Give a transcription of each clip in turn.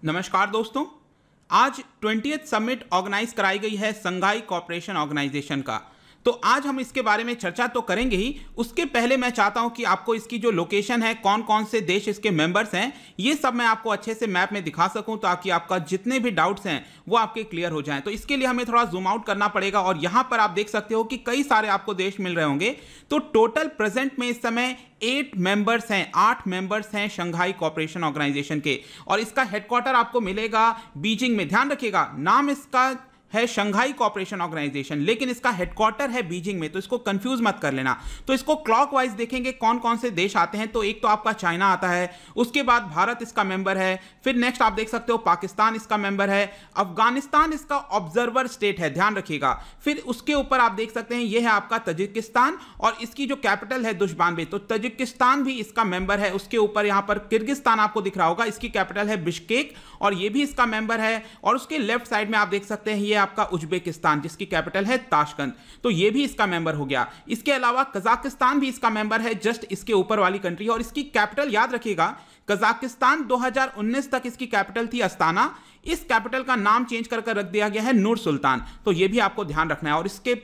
नमस्कार दोस्तों। आज 20th समिट ऑर्गेनाइज कराई गई है संघाई कोऑपरेशन ऑर्गेनाइजेशन का। तो आज हम इसके बारे में चर्चा तो करेंगे ही, उसके पहले मैं चाहता हूं कि आपको इसकी जो लोकेशन है, कौन कौन से देश इसके मेंबर्स हैं, ये सब मैं आपको अच्छे से मैप में दिखा सकूं ताकि आपका जितने भी डाउट्स हैं वो आपके क्लियर हो जाएं। तो इसके लिए हमें थोड़ा जूम आउट करना पड़ेगा और यहां पर आप देख सकते हो कि कई सारे आपको देश मिल रहे होंगे। तो टोटल प्रेजेंट में इस समय 8 मेंबर्स हैं, 8 मेंबर्स हैं शंघाई कोऑपरेशन ऑर्गेनाइजेशन के, और इसका हेडक्वार्टर आपको मिलेगा बीजिंग में। ध्यान रखिएगा, नाम इसका है शंघाई कोऑपरेशन ऑर्गेनाइजेशन, लेकिन इसका हेडक्वार्टर है बीजिंग में, तो इसको कंफ्यूज मत कर लेना। तो इसको क्लॉकवाइज देखेंगे कौन कौन से देश आते हैं। तो एक तो आपका चाइना आता है, उसके बाद भारत इसका मेंबर है, फिर नेक्स्ट आप देख सकते हो पाकिस्तान इसका मेंबर है, अफगानिस्तान इसका ऑब्जर्वर स्टेट है, ध्यान रखिएगा। फिर उसके ऊपर आप देख सकते हैं ये है आपका तजिकिस्तान, और इसकी जो कैपिटल है दुशबानबे, तो तजिकिस्तान भी इसका मेंबर है। उसके ऊपर यहां पर किर्गिस्तान आपको दिख रहा होगा, इसकी कैपिटल है बिश्केक, और ये भी इसका मेंबर है। और उसके लेफ्ट साइड में आप देख सकते हैं ये आपका उज्बेकिस्तान, जिसकी कैपिटल है ताशकंद, तो ये भी इसका मेंबर हो गया। इसके अलावा कजाकिस्तान भी इसका मेंबर है, जस्ट इसके ऊपर वाली कंट्री, और इसकी कैपिटल याद रखिएगा, कजाकिस्तान 2019 तक इसकी कैपिटल थी अस्ताना, इस कैपिटल का नाम चेंज कर रख दिया गया है नूर सुल्तान, तो ये भी आपको ध्यान रखना है। और इसके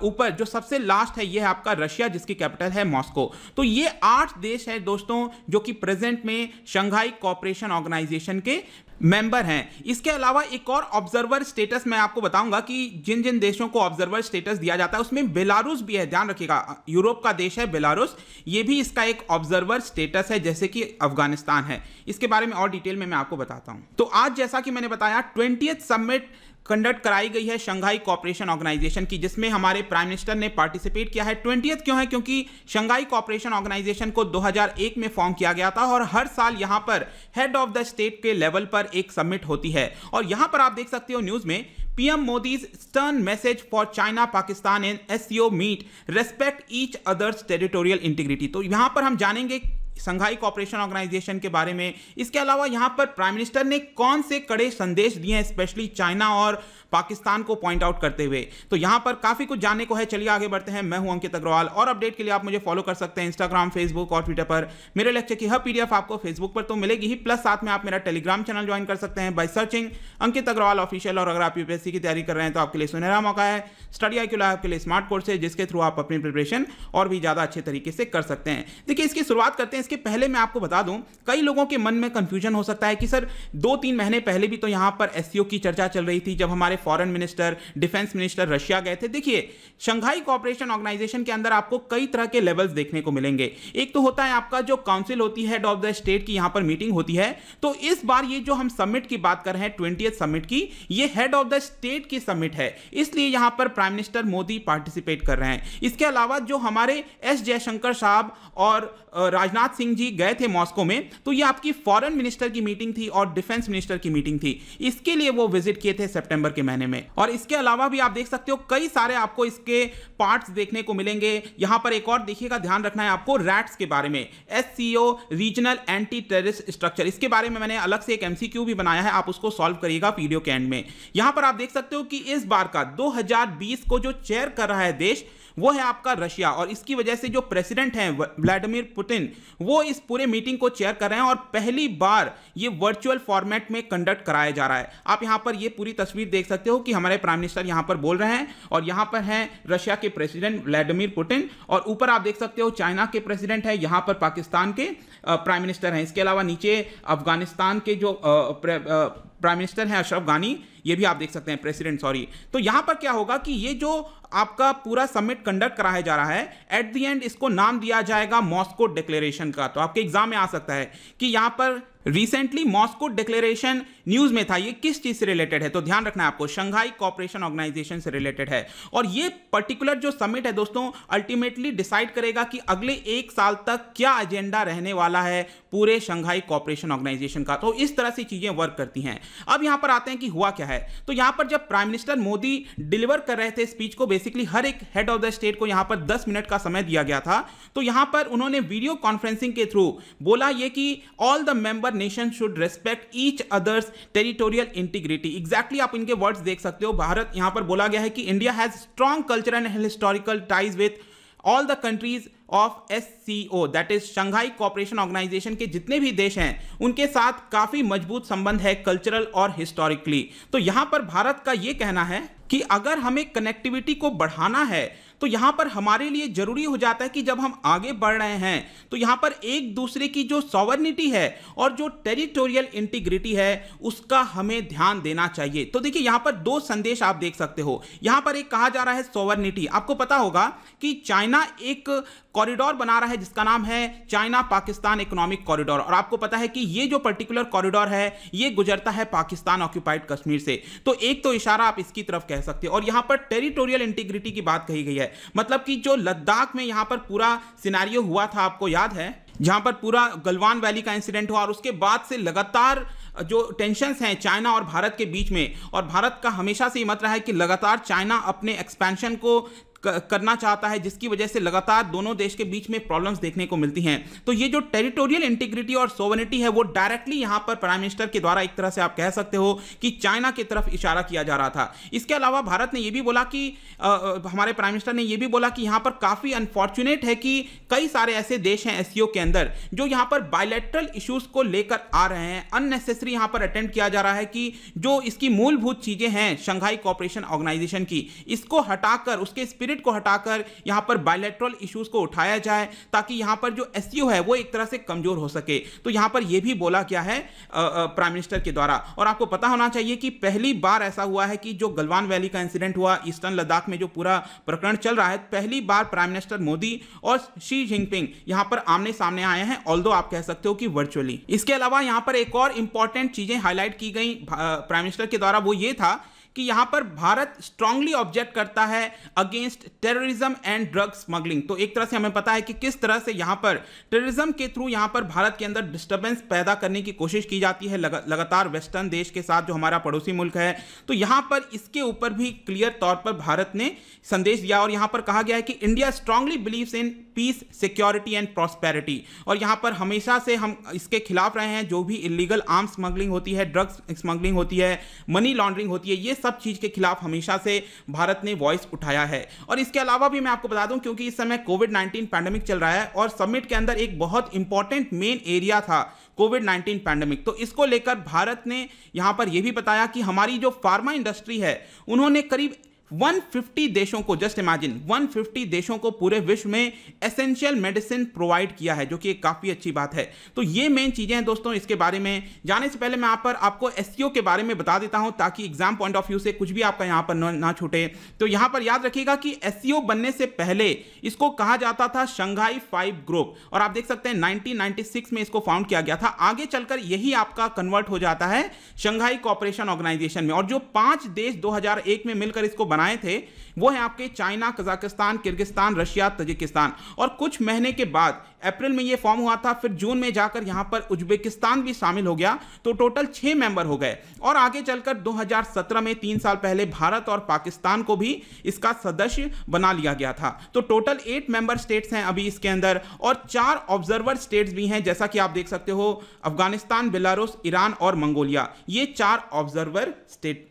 ऊपर जो सबसे लास्ट है ये है आपका रशिया, जिसकी कैपिटल है मॉस्को। तो ये 8 देश है दोस्तों जो कि प्रेजेंट में शंघाई कोऑपरेशन ऑर्गेनाइजेशन के मेंबर हैं। इसके अलावा एक और ऑब्जर्वर स्टेटस मैं आपको बताऊंगा कि जिन जिन देशों को ऑब्जर्वर स्टेटस दिया जाता है उसमें बेलारूस भी है, ध्यान रखिएगा, यूरोप का देश है बेलारूस, ये भी इसका एक ऑब्जर्वर स्टेटस है, जैसे कि अफगानिस्तान है। इसके बारे में और डिटेल में मैं आपको बताता हूं। तो आज जैसा कि मैंने बताया 20th समिट कंडक्ट कराई गई है शंघाई कोऑपरेशन ऑर्गेनाइजेशन की, जिसमें हमारे प्राइम मिनिस्टर ने पार्टिसिपेट किया है। 20th क्यों है? क्योंकि शंघाई कोऑपरेशन ऑर्गेनाइजेशन को 2001 में फॉर्म किया गया था, और हर साल यहां पर हेड ऑफ द स्टेट के लेवल पर एक समिट होती है। और यहां पर आप देख सकते हो न्यूज में, PM Modi's stern message for China Pakistan and SCO meet respect each others territorial integrity. तो यहां पर हम जानेंगे शंघाई कोऑपरेशन ऑर्गेनाइजेशन के बारे में। इसके अलावा यहां पर प्राइम मिनिस्टर ने कौन से कड़े संदेश दिए हैं, स्पेशली चाइना और पाकिस्तान को पॉइंट आउट करते हुए। तो यहां पर काफी कुछ जानने को है। चलिए आगे बढ़ते हैं। मैं हूं अंकित अग्रवाल, और अपडेट के लिए आप मुझे फॉलो कर सकते हैं इंस्टाग्राम, फेसबुक और ट्विटर पर। मेरे लेक्चर की हर पीडीएफ आपको फेसबुक पर तो मिलेगी ही, प्लस साथ में आप मेरा टेलीग्राम चैनल ज्वाइन कर सकते हैं by searching Ankit Agrawal official. और अगर आप यूपीएससी की तैयारी कर रहे हैं तो आपके लिए सुनहरा मौका है। स्टडी IQ लैब आपके लिए स्मार्ट कोर्स है, जिसके थ्रू आप अपनी प्रिपरेशन और भी ज्यादा अच्छे तरीके से कर सकते हैं। देखिए, इसकी शुरुआत करते हैं। इसके पहले मैं आपको बता दूं, कई लोगों के मन में कंफ्यूजन हो सकता है कि सर 2-3 महीने पहले भी तो यहां पर एससीओ की चर्चा चल रही थी, जब हमारे foreign minister, defence minister Russia गए थे। देखिए, शंघाई कोऑपरेशन ऑर्गेनाइजेशन के अंदर आपको कई तरह के लेवल्स देखने को मिलेंगे। एक तो होता है आपका जो काउंसिल होती है, हेड ऑफ द स्टेट की यहां पर मीटिंग होती है। तो इस बार ये जो हम समिट की बात कर रहे हैं 20th समिट की, ये हेड ऑफ द स्टेट की समिट है, इसलिए यहां पर प्राइम मिनिस्टर मोदी पार्टिसिपेट कर रहे हैं। इसके अलावा जो हमारे एस जयशंकर साहब और राजनाथ सिंह जी गए थे मॉस्को में, तो ये आपकी फॉरेन मिनिस्टर की मीटिंग थी और डिफेंस मिनिस्टर की मीटिंग थी, इसके लिए वो विजिट किए थे सितंबर के महीने में। और इसके अलावा भी आप देख सकते हो कई सारे आपको इसके पार्ट्स देखने को मिलेंगे। यहां पर एक और देखिएगा, ध्यान रखना है आपको रैट्स के बारे में, SCO regional anti terrorist structure, इसके बारे में मैंने अलग से एक एमसीक्यू भी बनाया है, आप उसको सॉल्व करिएगा वीडियो के एंड में। यहां पर आप देख सकते हो कि इस बार का 2020 को जो चेयर कर रहा है देश, वो है आपका रशिया, और इसकी वजह से जो प्रेसिडेंट हैं व्लादिमीर पुतिन, वो इस पूरे मीटिंग को चेयर कर रहे हैं, और पहली बार ये वर्चुअल फॉर्मेट में कंडक्ट कराया जा रहा है। आप यहां पर ये पूरी तस्वीर देख सकते हो कि हमारे प्राइम मिनिस्टर यहां पर बोल रहे हैं, और यहां पर हैं रशिया के प्रेसिडेंट व्लादिमीर पुतिन, और ऊपर आप देख सकते हो चाइना के प्रेसिडेंट है, यहां पर पाकिस्तान के प्राइम मिनिस्टर हैं। इसके अलावा नीचे अफगानिस्तान के जो प्राइम मिनिस्टर हैं अशरफ गानी, ये भी आप देख सकते हैं, प्रेसिडेंट सॉरी। तो यहां पर क्या होगा कि ये जो आपका पूरा समिट कंडक्ट कराया जा रहा है, एट द एंड इसको नाम दिया जाएगा मॉस्को डिक्लेरेशन का। तो आपके एग्जाम में आ सकता है कि यहां पर रिसेंटली मॉस्को डिक्लेरेशन न्यूज में था, ये किस चीज से रिलेटेड है? तो ध्यान रखना है आपको, शंघाई कोऑपरेशन ऑर्गेनाइजेशन से रिलेटेड है। और ये पर्टिकुलर जो समिट है दोस्तों, अल्टीमेटली डिसाइड करेगा कि अगले 1 साल तक क्या एजेंडा रहने वाला है पूरे शंघाई कोऑपरेशन ऑर्गेनाइजेशन का। तो इस तरह से चीजें वर्क करती हैं। अब यहां पर आते हैं कि हुआ क्या है। तो यहां पर जब प्राइम मिनिस्टर मोदी डिलीवर कर रहे थे स्पीच को, बेसिकली हर एक हेड ऑफ द स्टेट को यहां पर 10 मिनट का समय दिया गया था। तो यहां पर उन्होंने वीडियो कॉन्फ्रेंसिंग के थ्रू बोला ये कि all the member nation should respect each others territorial integrity. Exactly आप इनके वर्ड्स देख सकते हो। भारत यहां पर बोला गया है कि India has strong cultural and historical ties with all the countries of SCO that is Shanghai cooperation organisation के जितने भी देश हैं उनके साथ काफी मजबूत संबंध है कल्चरल और हिस्टोरिकली। तो यहां पर भारत का यह कहना है कि अगर हमें कनेक्टिविटी को बढ़ाना है तो यहां पर हमारे लिए जरूरी हो जाता है कि जब हम आगे बढ़ रहे हैं तो यहां पर एक दूसरे की जो सॉवरेनिटी है और जो टेरिटोरियल इंटीग्रिटी है उसका हमें ध्यान देना चाहिए। तो देखिए यहां पर दो संदेश आप देख सकते हो। यहां पर एक कहा जा रहा है सॉवरेनिटी। आपको पता होगा कि चाइना एक कॉरिडोर बना रहा है जिसका नाम है चाइना पाकिस्तान इकोनॉमिक कॉरिडोर, और आपको पता है कि ये जो पर्टिकुलर कॉरिडोर है ये गुजरता है पाकिस्तान ऑक्यूपाइड कश्मीर से। तो एक तो इशारा आप इसकी तरफ कह सकते हो। और यहां पर टेरिटोरियल इंटीग्रिटी की बात कही गई है, मतलब कि जो लद्दाख में यहां पर पूरा सिनेरियो हुआ था, आपको याद है, जहां पर पूरा गलवान वैली का इंसिडेंट हुआ और उसके बाद से लगातार जो टेंशन्स हैं चाइना और भारत के बीच में, और भारत का हमेशा से मत रहा है कि लगातार चाइना अपने एक्सपेंशन को करना चाहता है, जिसकी वजह से लगातार दोनों देश के बीच में प्रॉब्लम्स देखने को मिलती हैं। तो ये जो टेरिटोरियल इंटीग्रिटी और सोवरेनिटी है वो डायरेक्टली यहां पर प्राइम मिनिस्टर के द्वारा एक तरह से आप कह सकते हो कि चाइना की तरफ इशारा किया जा रहा था। इसके अलावा भारत ने यह भी बोला कि हमारे प्राइम मिनिस्टर ने यह भी बोला कि यहां पर काफी अनफॉर्चुनेट है कि कई सारे ऐसे देश हैं SCO के अंदर जो यहां पर बायलैटरल इश्यूज को लेकर आ रहे हैं। अननेसेसरी यहां पर अटेम्प्ट किया जा रहा है कि जो इसकी मूलभूत चीजें हैं शंघाई कोऑपरेशन ऑर्गेनाइजेशन की, इसको हटाकर, उसके स्पिरिट को हटाकर यहां पर बायलैटरल इश्यूज को उठाया जाए ताकि यहां पर जो SCO है वो एक तरह से कमजोर हो सके। तो यहां पर यह भी बोला गया है प्राइम मिनिस्टर के द्वारा। और आपको पता होना चाहिए कि पहली बार ऐसा हुआ है कि जो गलवान वैली का इंसिडेंट हुआ, ईस्टर्न लद्दाख में जो पूरा प्रकरण चल रहा है, पहली बार प्राइम मिनिस्टर मोदी और शी जिनपिंग यहां पर आमने सामने आए हैं, ऑल्दो आप कह सकते हो कि वर्चुअली। इसके अलावा यहां पर एक और इंपॉर्टेंट चीजें हाईलाइट की गई प्राइम मिनिस्टर के द्वारा, वो ये था कि यहां पर भारत स्ट्रांगली ऑब्जेक्ट करता है against terrorism and drug smuggling. तो एक तरह से हमें पता है कि किस तरह से यहां पर टेररिज्म के थ्रू यहां पर भारत के अंदर डिस्टर्बेंस पैदा करने की कोशिश की जाती है लगातार वेस्टर्न देश के साथ जो हमारा पड़ोसी मुल्क है। तो यहां पर इसके ऊपर भी क्लियर तौर पर भारत ने संदेश दिया और यहां पर कहा गया है कि India strongly believes in peace, security and prosperity. और यहां पर हमेशा से हम इसके खिलाफ रहे हैं। जो भी इलीगल आर्म्स स्मगलिंग होती है, ड्रग्स स्मगलिंग होती है, मनी लॉन्ड्रिंग होती है, ये सब चीज के खिलाफ हमेशा से भारत ने वॉइस उठाया है। और इसके अलावा भी मैं आपको बता दूं, क्योंकि इस समय कोविड-19 पैंडेमिक चल रहा है और समिट के अंदर एक बहुत इंपॉर्टेंट मेन एरिया था कोविड-19 पैंडेमिक, तो इसको लेकर भारत ने यहां पर यह भी बताया कि हमारी जो फार्मा इंडस्ट्री है उन्होंने करीब 150 देशों को, जस्ट इमेजिन 150 देशों को पूरे विश्व में एसेंशियल मेडिसिन प्रोवाइड किया है, जो कि एक काफी अच्छी बात है। तो ये मेन चीजें हैं दोस्तों। इसके बारे में जाने से पहले मैं यहाँ पर आपको SCO के बारे में बता देता हूं ताकि एग्जाम पॉइंट ऑफ व्यू से कुछ भी आपका यहाँ पर ना छूटे। तो यहाँ पर याद रखिएगा कि SCO बनने से पहले इसको कहा जाता था शंघाई 5 ग्रुप, और आप देख सकते हैं 1996 में इसको फाउंड किया गया था। आगे चलकर यही आपका कन्वर्ट हो जाता है शंघाई कोऑपरेशन ऑर्गेनाइजेशन में। और जो 5 देश 2001 में मिलकर इसको बनाए थे वो है आपके China, Kazakhstan, Kyrgyzstan, Russia, Tajikistan. और कुछ महीने के बाद अप्रैल में ये फॉर्म हुआ था, फिर जून में जाकर यहां पर उज्बेकिस्तान भी शामिल हो गया, तो टोटल 6 मेंबर हो गए। और आगे चलकर 2017 में 3 साल पहले भारत और पाकिस्तान को भी इसका सदस्य बना लिया गया था। तो टोटल 8 मेंबर स्टेट्स हैं अभी इसके अंदर, और 4 ऑब्जर्वर स्टेट्स भी हैं, जैसा कि आप देख सकते हो अफगानिस्तान, बेलारूस, ईरान और मंगोलिया। ये 4 ऑब्जर्वर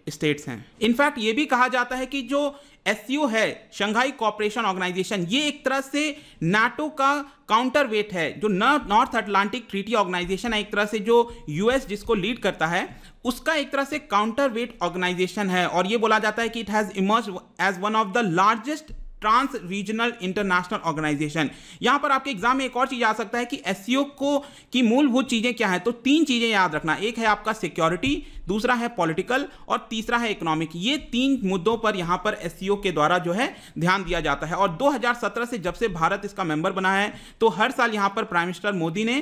स्टेट्स हैं। इनफैक्ट ये भी कहा जाता है कि जो SCO है शंघाई कोऑपरेशन ऑर्गेनाइजेशन, ये एक तरह से नाटो का काउंटर वेट है। जो नॉर्थ अटलांटिक ट्रीटी ऑर्गेनाइजेशन है, एक तरह से जो US जिसको लीड करता है, उसका एक तरह से काउंटर वेट ऑर्गेनाइजेशन है। और ये बोला जाता है कि it has emerged as one of the largest trans regional international organisation. यहां पर आपके एग्जाम में एक और चीज आ सकता है कि SCO को की मूलभूत चीजें क्या है। तो 3 चीजें याद रखना, एक है आपका सिक्योरिटी, दूसरा है पॉलिटिकल और तीसरा है इकोनॉमिक। ये 3 मुद्दों पर यहां पर SCO के द्वारा जो है ध्यान दिया जाता है। और 2017 से जब से भारत इसका मेंबर बना है, तो हर साल यहां पर प्राइम मिनिस्टर मोदी ने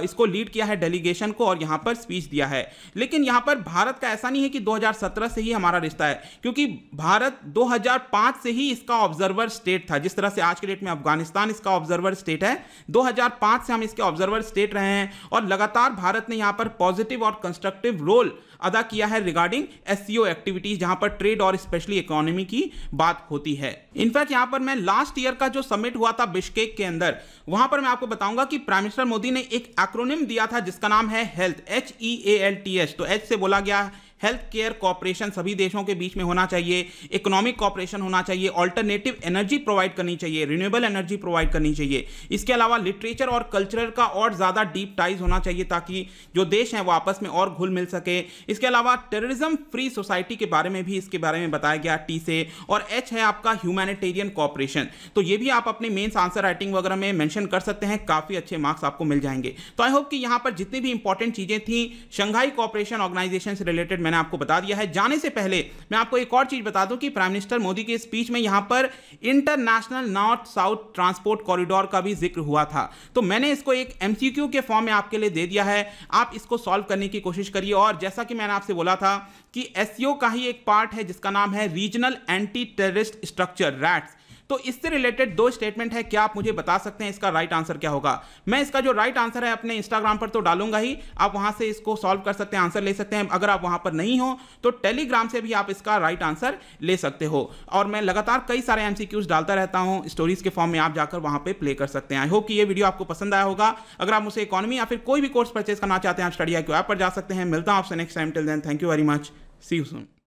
इसको लीड किया है डेलीगेशन को, और यहां पर स्पीच दिया है। लेकिन यहां पर भारत का ऐसा नहीं है कि 2017 से ही हमारा रिश्ता है, क्योंकि भारत 2005 से ही इसका ऑब्जर्वर स्टेट था। जिस तरह से आज के डेट में अफगानिस्तान इसका ऑब्जर्वर स्टेट है, 2005 से हम इसके ऑब्जर्वर स्टेट रहे हैं, और लगातार भारत ने यहां पर पॉजिटिव और कंस्ट्रक्टिव रोल अदा किया है रिगार्डिंग SCO एक्टिविटीज, जहां पर ट्रेड और स्पेशली इकोनॉमी की बात होती है। इनफैक्ट यहां पर मैं लास्ट ईयर का जो समिट हुआ था बिश्केक के अंदर, वहां पर मैं आपको बताऊंगा कि प्राइम मिनिस्टर मोदी ने एक एक्रोनिम दिया था जिसका नाम है हेल्थ, HEALTH। तो H से बोला गया हेल्थ केयर कॉपरेशन सभी देशों के बीच में होना चाहिए, इकोनॉमिक कॉपरेशन होना चाहिए, ऑल्टरनेटिव एनर्जी प्रोवाइड करनी चाहिए, रिन्यूएबल एनर्जी प्रोवाइड करनी चाहिए। इसके अलावा लिटरेचर और कल्चरल का और ज़्यादा डीप टाइज होना चाहिए ताकि जो देश हैं वो आपस में और घुल मिल सके। इसके अलावा टेररिज्म फ्री सोसाइटी के बारे में भी इसके बारे में बताया गया टी से, और एच है आपका ह्यूमैनिटेरियन कॉपरेशन। तो ये भी आप अपने मेंस आंसर राइटिंग वगैरह में मेंशन कर सकते हैं, काफ़ी अच्छे मार्क्स आपको मिल जाएंगे। तो आई होप कि यहाँ पर जितनी भी इंपॉर्टेंट चीज़ें थी शंघाई कॉपरेशन ऑर्गेनाइजेशन से रिलेटेड मैंने आपको बता दिया है। जाने से पहले मैं आपको एक और चीज़ बता दूं कि प्राइम मिनिस्टर मोदी के स्पीच में यहाँ पर international north south transport corridor का भी जिक्र हुआ था। तो मैंने इसको एक एमसीक्यू के फॉर्म में आपके लिए दे दिया है, आप इसको सॉल्व करने की कोशिश करिए। और जैसा कि मैंने आपसे बोला था कि एससीओ का ही एक पार्ट है जिसका नाम है regional anti terrorist structure rats. तो इससे रिलेटेड दो स्टेटमेंट है, क्या आप मुझे बता सकते हैं इसका राइट आंसर क्या होगा? मैं इसका जो राइट आंसर है अपने इंस्टाग्राम पर तो डालूंगा ही, आप वहां से इसको सॉल्व कर सकते हैं, आंसर ले सकते हैं। अगर आप वहां पर नहीं हो तो टेलीग्राम से भी आप इसका राइट आंसर ले सकते हो। और मैं लगातार कई सारे एमसीक्यूज डालता रहता हूं स्टोरीज के फॉर्म में, आप जाकर वहां पे प्ले कर सकते हैं। आई होप कि ये वीडियो आपको पसंद आया होगा। अगर आप मुझसे इकोनॉमी या फिर कोई भी कोर्स परचेज करना चाहते हैं आप स्टडी IQ ऐप पर जा सकते हैं। मिलता हूं आपसे next time, till then thank you very much, see you soon.